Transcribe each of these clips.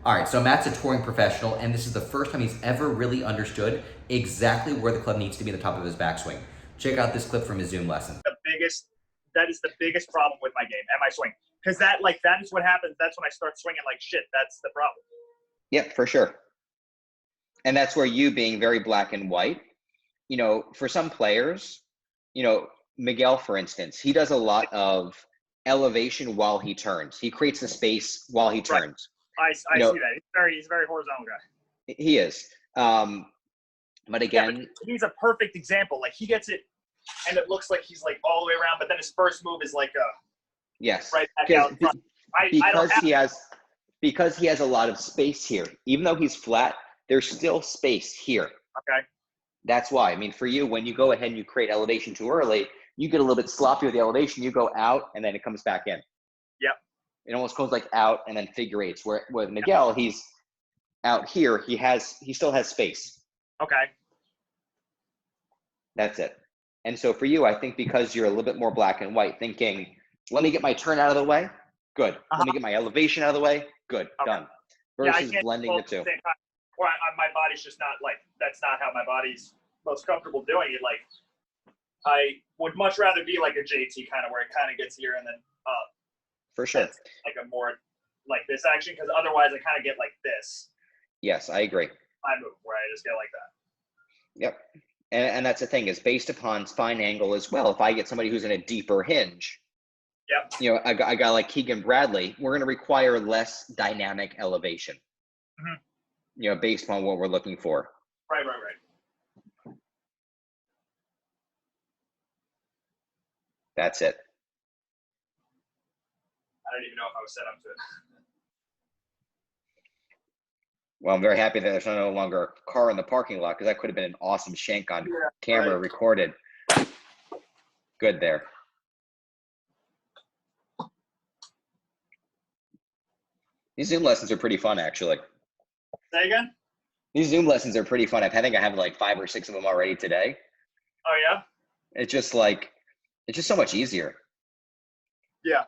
All right, so Matt's a touring professional, and this is the first time he's ever really understood exactly where the club needs to be in the top of his backswing. Check out this clip from his Zoom lesson. That is the biggest problem with my game and my swing. Because that is what happens. That's when I start swinging like shit. That's the problem. Yep, for sure. And that's where you being very black and white, for some players, Miguel, for instance, he does a lot of elevation while he turns. He creates the space while he turns. Right. I see that. He's a very horizontal guy. He is. But again, but he's a perfect example. Like he gets it, and it looks like he's like all the way around, but then his first move is like yes, right back out in front. Because he has a lot of space here. Even though he's flat, there's still space here. Okay. That's why. I mean, for you, when you go ahead and you create elevation too early, you get a little bit sloppy with the elevation. You go out, and then it comes back in. Yep. It almost goes like out and then figure eights. Where with Miguel, he's out here. He still has space. Okay. That's it. And so for you, I think because you're a little bit more black and white, thinking, let me get my turn out of the way, good. Let me get my elevation out of the way, good, done. Versus blending the two. Or my body's just not like, that's not how my body's most comfortable doing it. Like, I would much rather be like a JT kind of where it kind of gets here and then up. For sure. Like a more like this action, because otherwise I kind of get like this. Yes, I agree. I move where I just get like that. Yep. And that's the thing, is based upon spine angle as well. If I get somebody who's in a deeper hinge, yep. A guy like Keegan Bradley, we're going to require less dynamic elevation. Mm-hmm. Based upon what we're looking for. Right. That's it. I don't even know if I was set up to it. Well, I'm very happy that there's no longer a car in the parking lot, because that could have been an awesome shank on camera recorded. Good there. These Zoom lessons are pretty fun, actually. Say again? These Zoom lessons are pretty fun. I think I have like 5 or 6 of them already today. Oh, yeah? It's just so much easier. Yeah.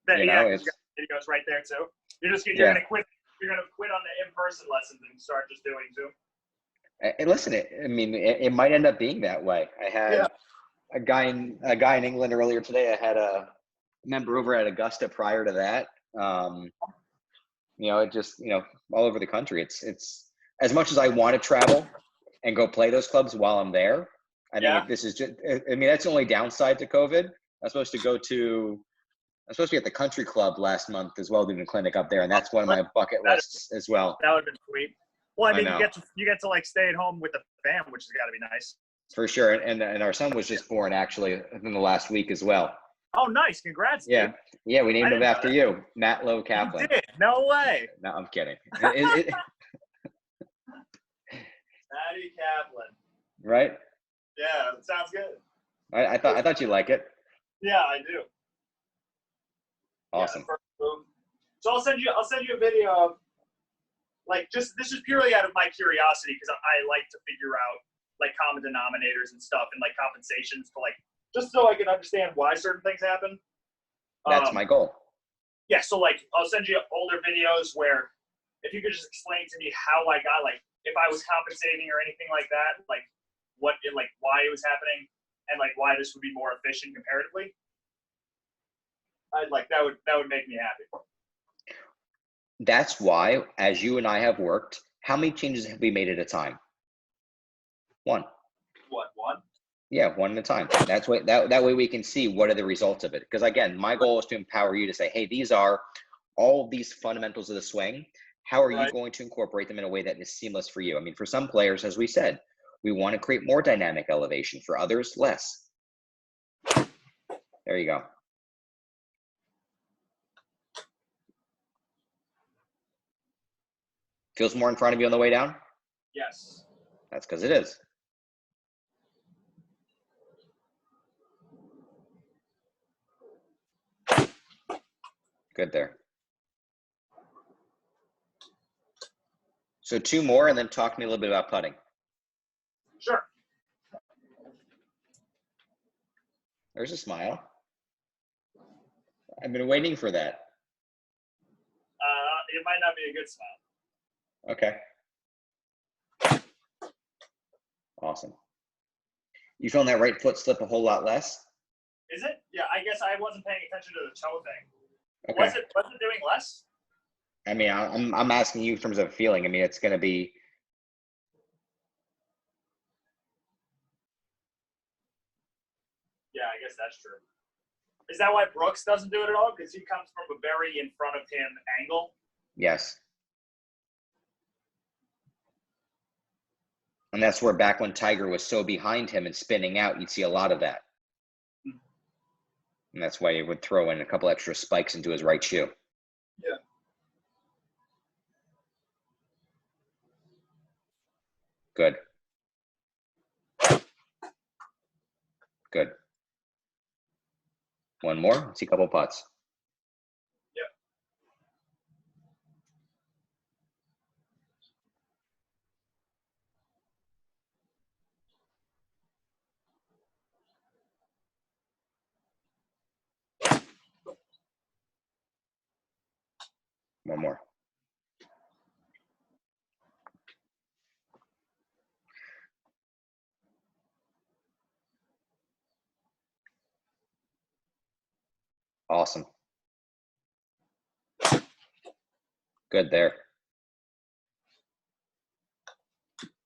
It's videos right there too. You're gonna quit. You're gonna quit on the in-person lessons and start just doing Zoom. And listen, it might end up being that way. I had a guy in England earlier today. I had a member over at Augusta prior to that. It just all over the country. It's as much as I want to travel and go play those clubs while I'm there. I think this is just. That's the only downside to COVID. I'm supposed to be at the country club last month as well, doing a clinic up there, and that's one of my bucket lists as well. That would have been sweet. Well, you get to like stay at home with the fam, which has got to be nice. For sure, and our son was just born actually in the last week as well. Oh, nice! Congrats. Yeah, dude. yeah, we named him after you, Matt Lowe Kaplan. You did? No way. No, I'm kidding. Matty Kaplan. Right? Yeah, that sounds good. I thought you'd like it. Yeah, I do. Awesome. Yeah, so I'll send you a video of this is purely out of my curiosity, because I like to figure out like common denominators and stuff and like compensations to just so I can understand why certain things happen. That's my goal. Yeah, so I'll send you older videos where if you could just explain to me how I got if I was compensating or anything like that, why it was happening and why this would be more efficient comparatively. That would make me happy. That's why, as you and I have worked, how many changes have we made at a time? One. What, one? Yeah, one at a time. That's way that way we can see what are the results of it. Because again, my goal is to empower you to say, hey, these are all of these fundamentals of the swing. How are you going to incorporate them in a way that is seamless for you? For some players, as we said, we want to create more dynamic elevation. For others, less. There you go. Feels more in front of you on the way down? Yes. That's because it is. Good there. So 2 more, and then talk to me a little bit about putting. Sure. There's a smile. I've been waiting for that. It might not be a good smile. Okay. Awesome. You feeling that right foot slip a whole lot less? Is it? Yeah, I guess I wasn't paying attention to the toe thing. Okay. Was it doing less? I mean, I'm asking you in terms of feeling. I mean, it's going to be. Yeah, I guess that's true. Is that why Brooks doesn't do it at all? Because he comes from a very in front of him angle. Yes. And that's where back when Tiger was so behind him and spinning out, you'd see a lot of that. And that's why he would throw in a couple extra spikes into his right shoe. Yeah. Good. Good. One more. Let's see a couple putts. Yep. One more. Awesome. Good there.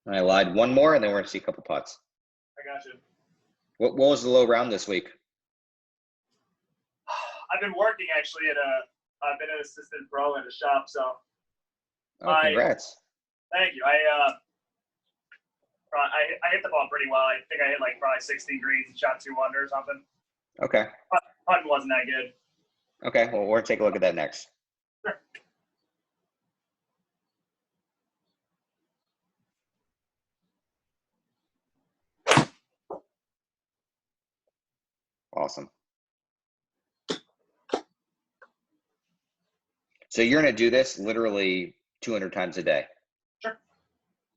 I lied. One more, and then we're going to see a couple putts. I got you. What was the low round this week? I've been working actually I've been an assistant pro at a shop, so. Oh, congrats. Thank you. I hit the ball pretty well. I think I hit like probably 16 greens and shot 2 under or something. Okay. Putting wasn't that good. Okay. Well, we're going to take a look at that next. Sure. Awesome. So you're going to do this literally 200 times a day? Sure.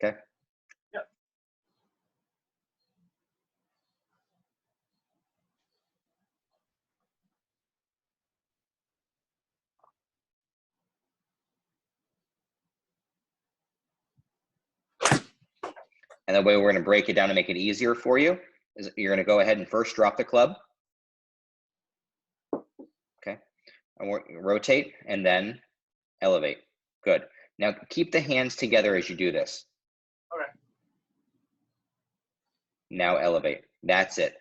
Okay. Yep. And the way we're going to break it down to make it easier for you is you're going to go ahead and first drop the club. Okay. And we're rotate and then elevate. Good. Now keep the hands together as you do this. Okay. Now elevate. That's it.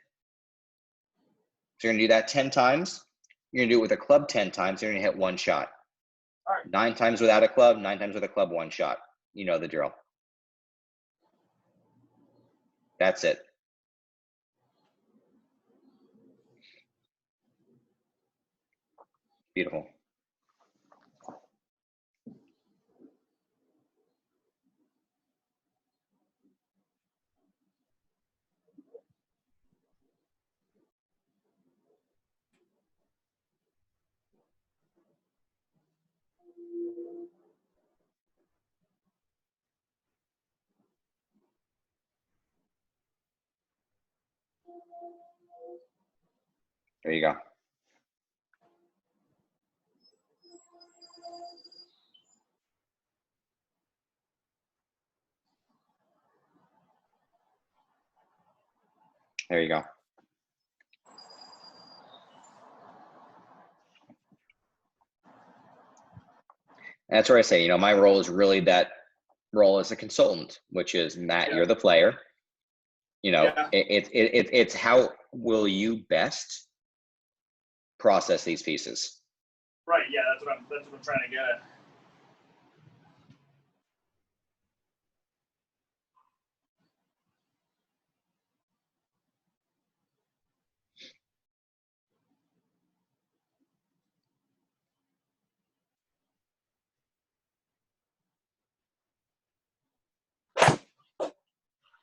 So you're going to do that 10 times. You're going to do it with a club 10 times. You're going to hit 1 shot. All right. 9 times without a club, 9 times with a club, 1 shot. You know the drill. That's it. Beautiful. There you go. There you go. And that's where I say, my role is really that role as a consultant, which is Matt, Yeah. you're the player. Yeah. It's how will you best process these pieces? Right. Yeah. That's what I'm trying to get at.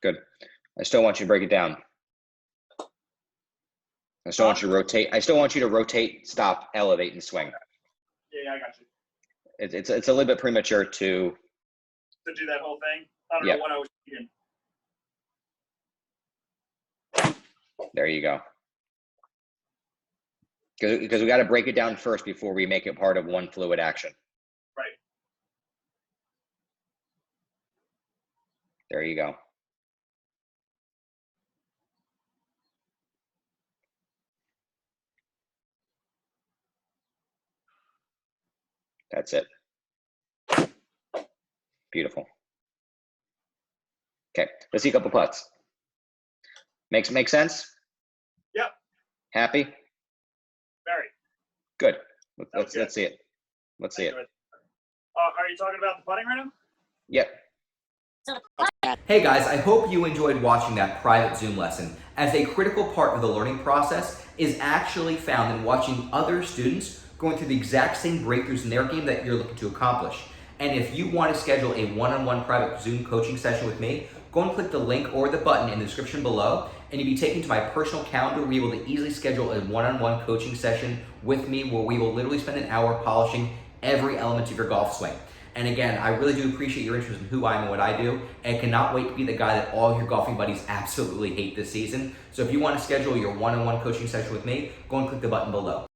Good. I still want you to break it down. I still want you to rotate. I still want you to rotate, stop, elevate, and swing. Yeah, I got you. It's a little bit premature to do that whole thing. I don't know what I was thinking. There you go. Because we got to break it down first before we make it part of one fluid action. Right. There you go. That's it. Beautiful. Okay, let's see a couple putts. Make sense? Yep. Happy? Very. Good. Let's good. see it. Let's see it. Are you talking about the putting right now? Yep. Hey guys, I hope you enjoyed watching that private Zoom lesson, as a critical part of the learning process is actually found in watching other students going through the exact same breakthroughs in their game that you're looking to accomplish. And if you want to schedule a one-on-one private Zoom coaching session with me, go and click the link or the button in the description below, and you'll be taken to my personal calendar where you'll be able to easily schedule a one-on-one coaching session with me, where we will literally spend an hour polishing every element of your golf swing. And again, I really do appreciate your interest in who I am and what I do, and cannot wait to be the guy that all your golfing buddies absolutely hate this season. So if you want to schedule your one-on-one coaching session with me, go and click the button below.